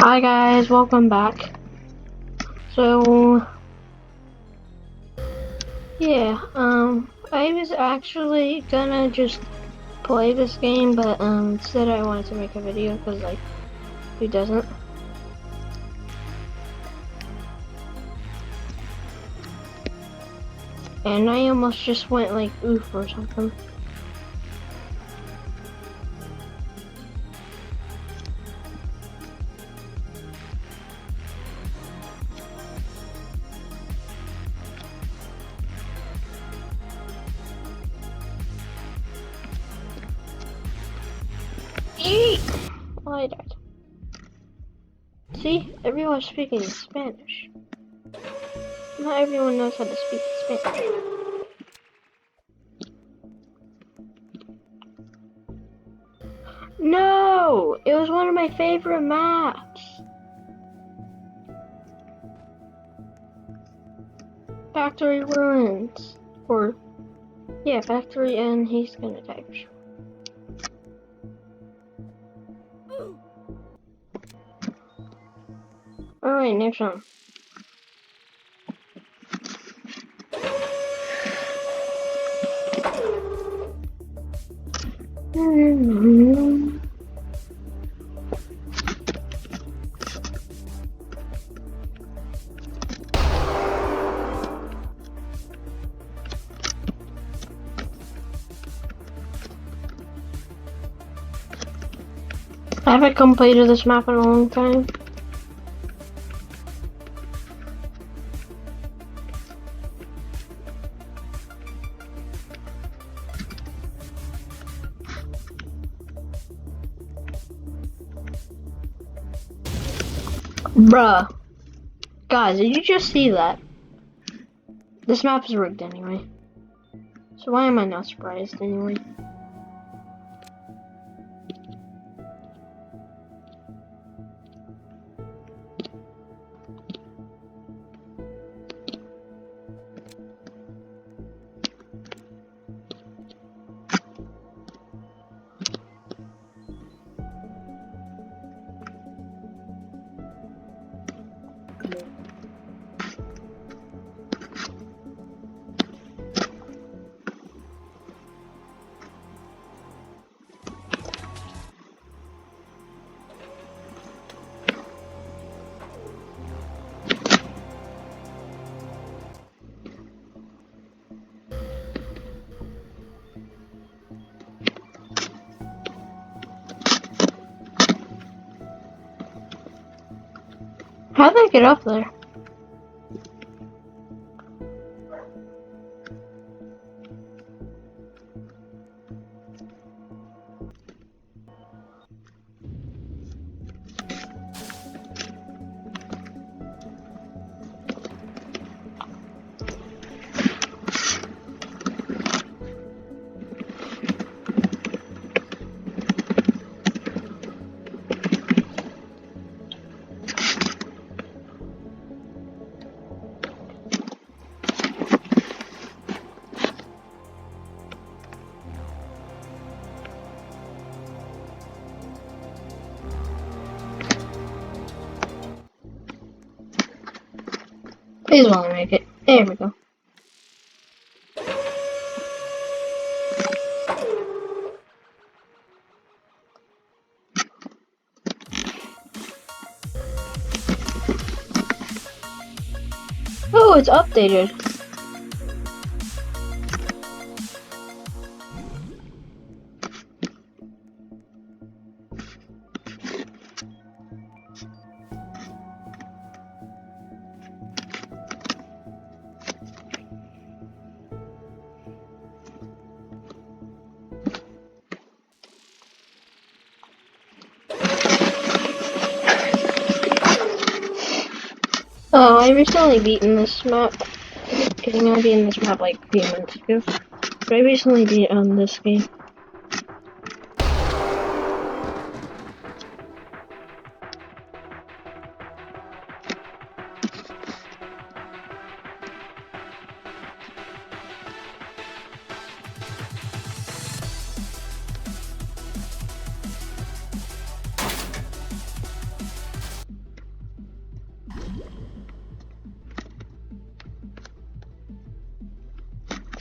Hi guys, welcome back. So, yeah, I was actually gonna just play this game, but instead I wanted to make a video because like, who doesn't? And I almost just went like oof or something. Eek! Well, I died. See, everyone's speaking Spanish. Not everyone knows how to speak Spanish. No! It was one of my favorite maps! Factory ruins. Or, yeah, factory, and he's gonna die for sure. Alright, next one. I haven't completed this map in a long time. Bruh. Guys, did you just see that? This map is rigged anyway. So why am I not surprised anyway? How'd I get up there? Please let me make it. There we go. Oh, it's updated. Oh, I recently beaten this map. Because I'm gonna be in this map like a few months ago. But I recently beat on this game.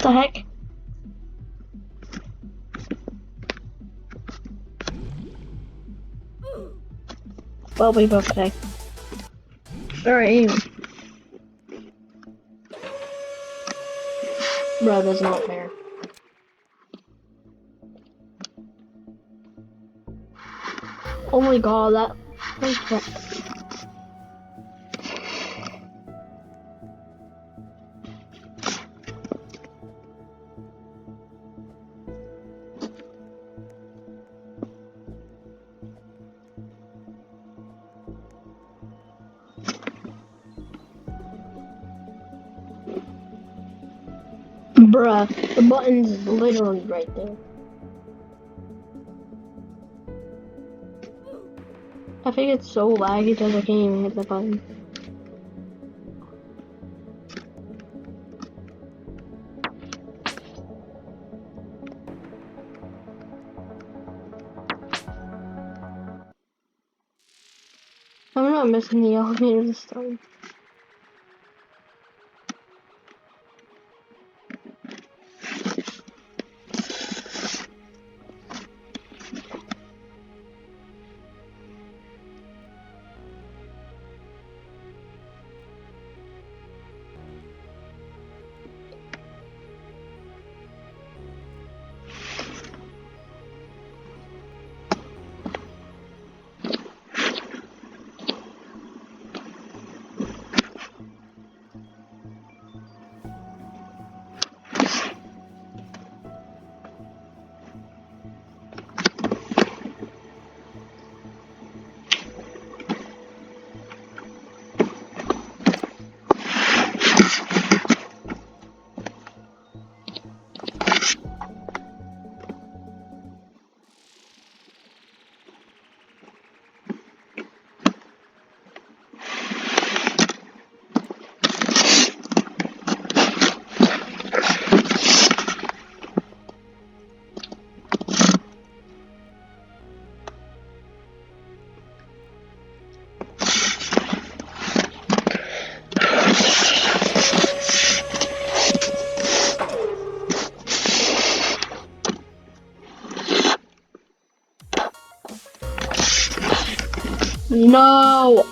The heck? Well, we both say. Alright. Bro, that's not fair. Oh my god, that. Bruh, the button's literally right there. I think it's so laggy because I can't even hit the button. I'm not missing the elevator this time. No!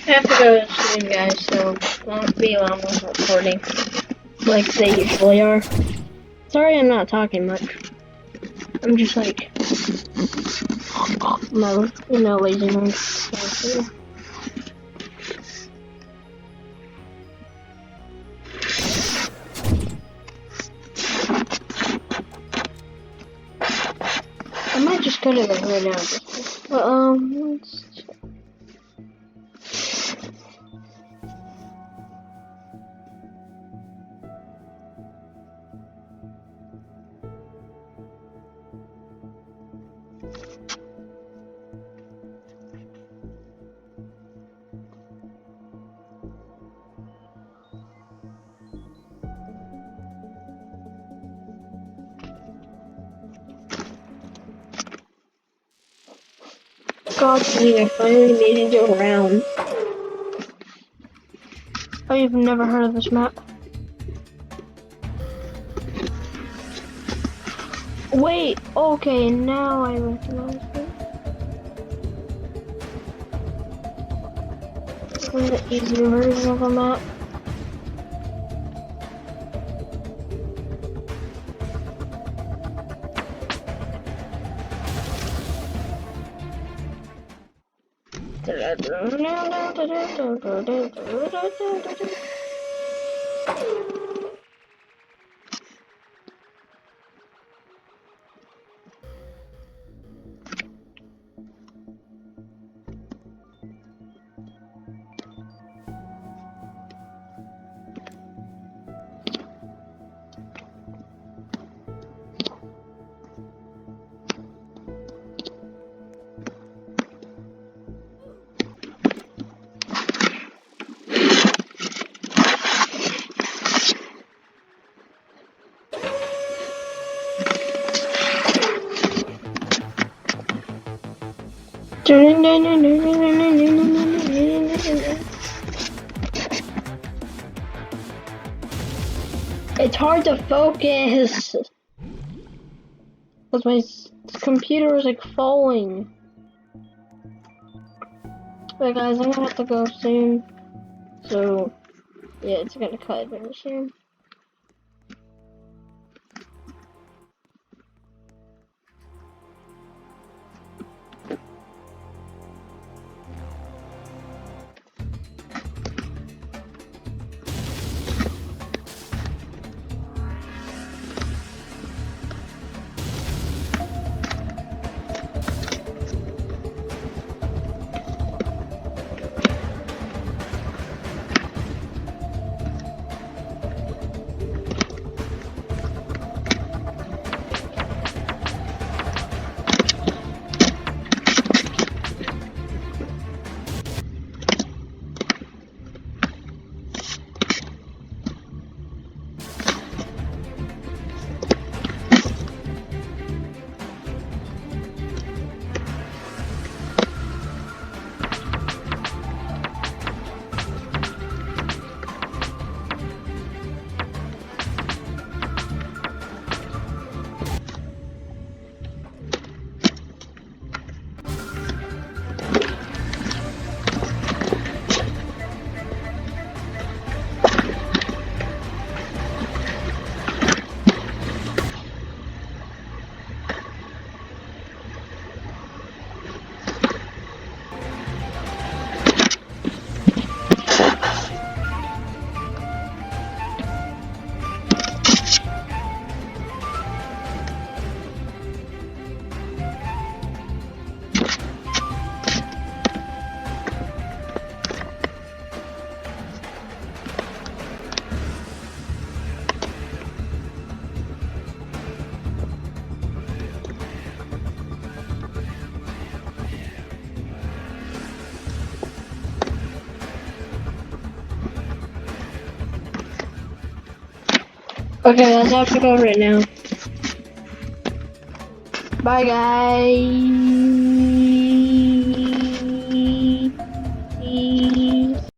I have to go to stream, guys, so won't be long with recording like they usually are. Sorry I'm not talking much. I'm just like, no, lazy mode. So, yeah. I might just cut it right now. But, let's check. God dang, I finally made it around. I've never heard of this map. Wait, okay, now I recognize it. This is the easier version of a map. It's hard to focus because my computer is like falling. But guys, I'm gonna have to go soon. So yeah, it's gonna cut very soon. Okay, guys, I have to go right now. Bye, guys.